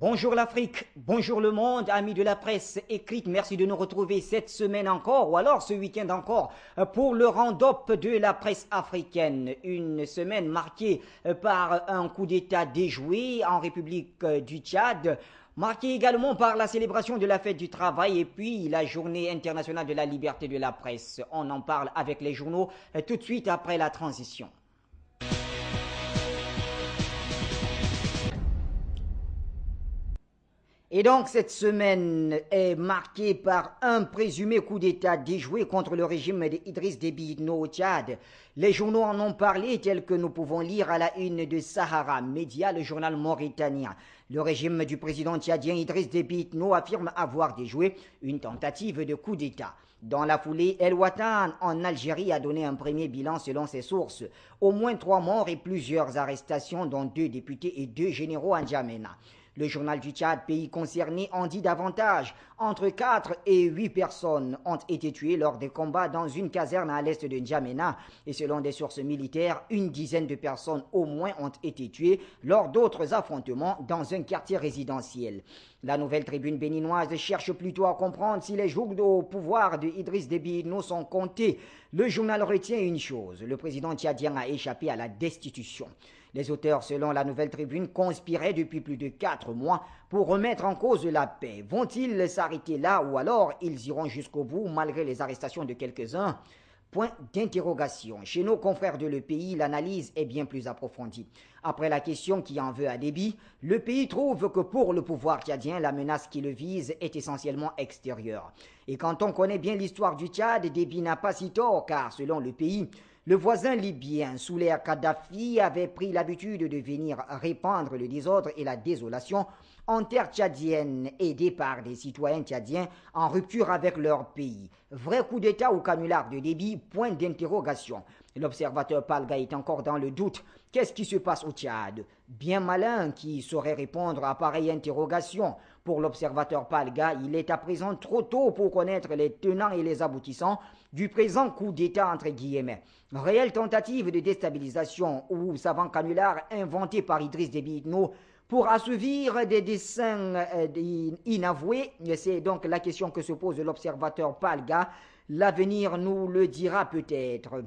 Bonjour l'Afrique, bonjour le monde, amis de la presse écrite, merci de nous retrouver cette semaine encore, ou alors ce week-end encore, pour le round-up de la presse africaine. Une semaine marquée par un coup d'État déjoué en République du Tchad, marquée également par la célébration de la fête du travail et puis la journée internationale de la liberté de la presse. On en parle avec les journaux tout de suite après la transition. Et donc cette semaine est marquée par un présumé coup d'État déjoué contre le régime d'Idriss Déby Itno au Tchad. Les journaux en ont parlé tels que nous pouvons lire à la une de Sahara Média, le journal mauritanien. Le régime du président tchadien Idriss Déby Itno affirme avoir déjoué une tentative de coup d'État. Dans la foulée, El Watan en Algérie a donné un premier bilan selon ses sources. Au moins 3 morts et plusieurs arrestations dont 2 députés et 2 généraux à N'Djamena. Le journal du Tchad, pays concerné, en dit davantage. Entre 4 et 8 personnes ont été tuées lors des combats dans une caserne à l'est de N'Djamena. Et selon des sources militaires, une dizaine de personnes au moins ont été tuées lors d'autres affrontements dans un quartier résidentiel. La Nouvelle Tribune béninoise cherche plutôt à comprendre si les jours au pouvoir de Idriss Déby Itno sont comptés. Le journal retient une chose, le président tchadien a échappé à la destitution. Les auteurs, selon la Nouvelle Tribune, conspiraient depuis plus de 4 mois pour remettre en cause la paix. Vont-ils s'arrêter là ou alors ils iront jusqu'au bout malgré les arrestations de quelques-uns? Point d'interrogation. Chez nos confrères de Le Pays, l'analyse est bien plus approfondie. Après la question qui en veut à Déby, Le Pays trouve que pour le pouvoir tchadien, la menace qui le vise est essentiellement extérieure. Et quand on connaît bien l'histoire du Tchad, Déby n'a pas si tort, car selon Le Pays, le voisin libyen, sous l'ère Kadhafi, avait pris l'habitude de venir répandre le désordre et la désolation en terre tchadienne, aidés par des citoyens tchadiens en rupture avec leur pays. Vrai coup d'État ou canular de Déby? Point d'interrogation. L'observateur Palga est encore dans le doute. Qu'est-ce qui se passe au Tchad? Bien malin qui saurait répondre à pareille interrogation. Pour l'observateur Palga, il est à présent trop tôt pour connaître les tenants et les aboutissants du présent coup d'État entre guillemets. Réelle tentative de déstabilisation ou savant canular inventé par Idriss Déby Itno pour assouvir des desseins inavoués? C'est donc la question que se pose l'observateur Palga. L'avenir nous le dira peut-être.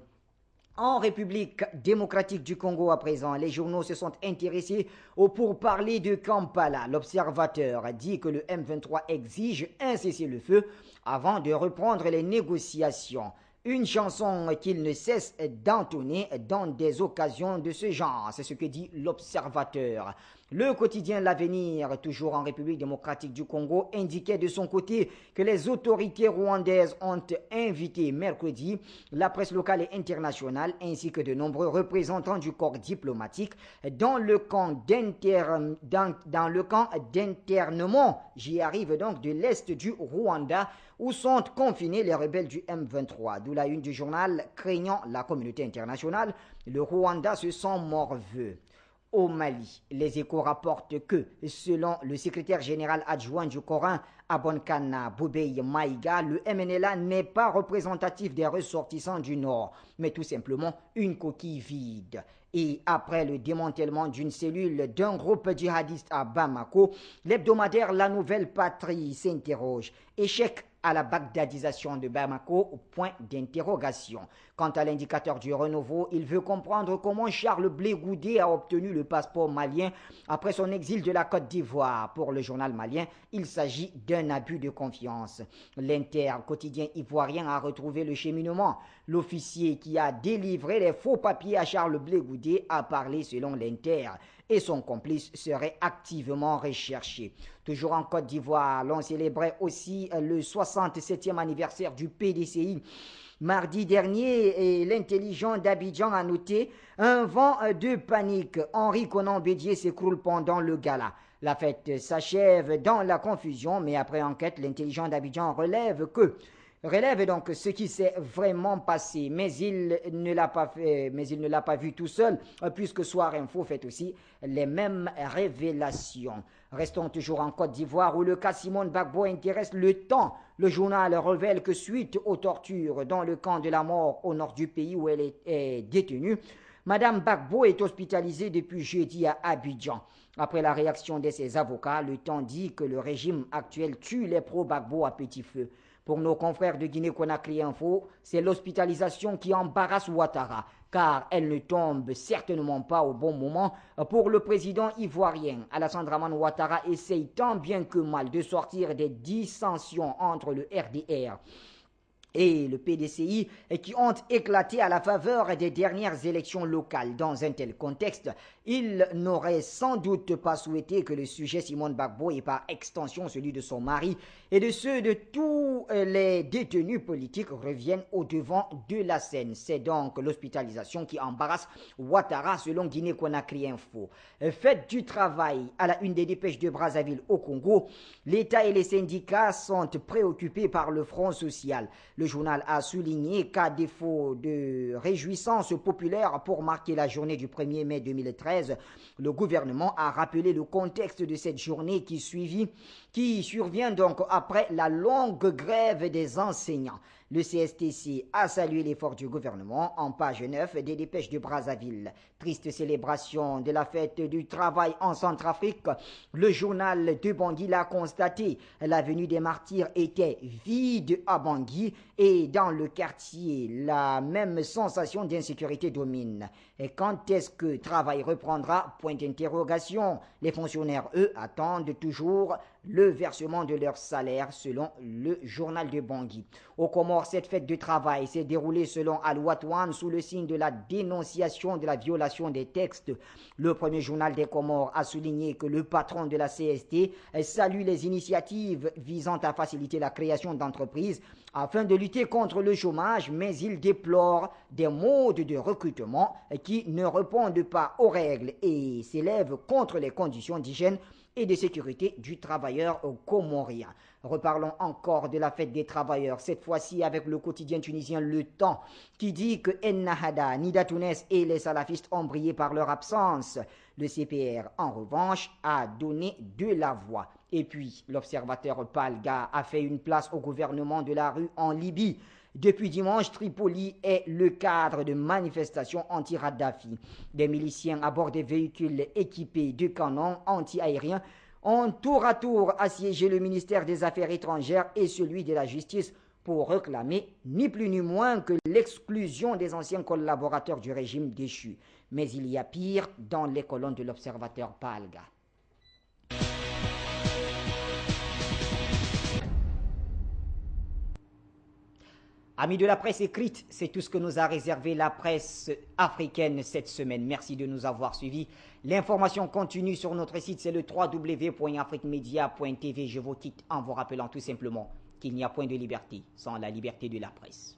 En République démocratique du Congo à présent, les journaux se sont intéressés au pourparlers de Kampala. L'observateur dit que le M23 exige un cessez-le-feu avant de reprendre les négociations. Une chanson qu'il ne cesse d'entonner dans des occasions de ce genre. C'est ce que dit l'observateur. Le quotidien L'Avenir, toujours en République démocratique du Congo, indiquait de son côté que les autorités rwandaises ont invité mercredi la presse locale et internationale ainsi que de nombreux représentants du corps diplomatique dans le camp d'internement, j'y arrive donc, de l'est du Rwanda où sont confinés les rebelles du M23. D'où la une du journal craignant la communauté internationale, le Rwanda se sent morveux. Au Mali, les Échos rapportent que, selon le secrétaire général adjoint du Coran, Abonkana Boubeye Maïga, le MNLA n'est pas représentatif des ressortissants du Nord, mais tout simplement une coquille vide. Et après le démantèlement d'une cellule d'un groupe djihadiste à Bamako, l'hebdomadaire La Nouvelle Patrie s'interroge. Échec à la bagdadisation de Bamako, au point d'interrogation. Quant à l'indicateur du renouveau, il veut comprendre comment Charles Blé Goudé a obtenu le passeport malien après son exil de la Côte d'Ivoire. Pour le journal malien, il s'agit d'un abus de confiance. L'Inter, quotidien ivoirien, a retrouvé le cheminement. L'officier qui a délivré les faux papiers à Charles Blé Goudé a parlé selon l'Inter et son complice serait activement recherché. Toujours en Côte d'Ivoire, l'on célébrait aussi le 67e anniversaire du PDCI. Mardi dernier, l'intelligent d'Abidjan a noté un vent de panique. Henri Konan Bédier s'écroule pendant le gala. La fête s'achève dans la confusion, mais après enquête, l'intelligent d'Abidjan relève donc ce qui s'est vraiment passé, mais il ne l'a pas vu tout seul, puisque Soir Info fait aussi les mêmes révélations. Restons toujours en Côte d'Ivoire où le cas Simone Gbagbo intéresse le temps. Le journal révèle que suite aux tortures dans le camp de la mort au nord du pays où elle est détenue, Madame Gbagbo est hospitalisée depuis jeudi à Abidjan. Après la réaction de ses avocats, le temps dit que le régime actuel tue les pro-Gbagbo à petit feu. Pour nos confrères de Guinée-Conakry Info, c'est l'hospitalisation qui embarrasse Ouattara, car elle ne tombe certainement pas au bon moment pour le président ivoirien. Alassane Dramane Ouattara essaye tant bien que mal de sortir des dissensions entre le RDR et le PDCI qui ont éclaté à la faveur des dernières élections locales. Dans un tel contexte, il n'aurait sans doute pas souhaité que le sujet Simone Gbagbo et par extension celui de son mari et de ceux de tous les détenus politiques reviennent au devant de la scène. C'est donc l'hospitalisation qui embarrasse Ouattara selon Guinée-Conakry Info. Faites du travail à la une des dépêches de Brazzaville au Congo, l'État et les syndicats sont préoccupés par le front social. Le journal a souligné qu'à défaut de réjouissance populaire pour marquer la journée du 1er mai 2013, le gouvernement a rappelé le contexte de cette journée qui survient donc après la longue grève des enseignants. Le CSTC a salué l'effort du gouvernement en page 9 des dépêches de Brazzaville. Triste célébration de la fête du travail en Centrafrique. Le journal de Bangui l'a constaté. L'avenue des Martyrs était vide à Bangui et dans le quartier, la même sensation d'insécurité domine. Et quand est-ce que le travail reprendra? Point d'interrogation. Les fonctionnaires, eux, attendent toujours le versement de leur salaire selon le journal de Bangui. Au Comores, cette fête de travail s'est déroulée selon Al-Watouane sous le signe de la dénonciation de la violation des textes. Le premier journal des Comores a souligné que le patron de la CST salue les initiatives visant à faciliter la création d'entreprises afin de lutter contre le chômage, mais il déplore des modes de recrutement qui ne répondent pas aux règles et s'élèvent contre les conditions d'hygiène et de sécurité du travailleur comorien. Reparlons encore de la fête des travailleurs, cette fois-ci avec le quotidien tunisien Le Temps, qui dit que Ennahda, Nida Tounes et les salafistes ont brillé par leur absence. Le CPR, en revanche, a donné de la voix. Et puis, l'observateur Palga a fait une place au gouvernement de la rue en Libye. Depuis dimanche, Tripoli est le cadre de manifestations anti-Raddafi. Des miliciens à bord des véhicules équipés de canons anti-aériens ont tour à tour assiégé le ministère des Affaires étrangères et celui de la Justice pour réclamer ni plus ni moins que l'exclusion des anciens collaborateurs du régime déchu. Mais il y a pire dans les colonnes de l'observateur Palga. Amis de la presse écrite, c'est tout ce que nous a réservé la presse africaine cette semaine. Merci de nous avoir suivis. L'information continue sur notre site, c'est le www.afriquemedia.tv. Je vous quitte en vous rappelant tout simplement qu'il n'y a point de liberté sans la liberté de la presse.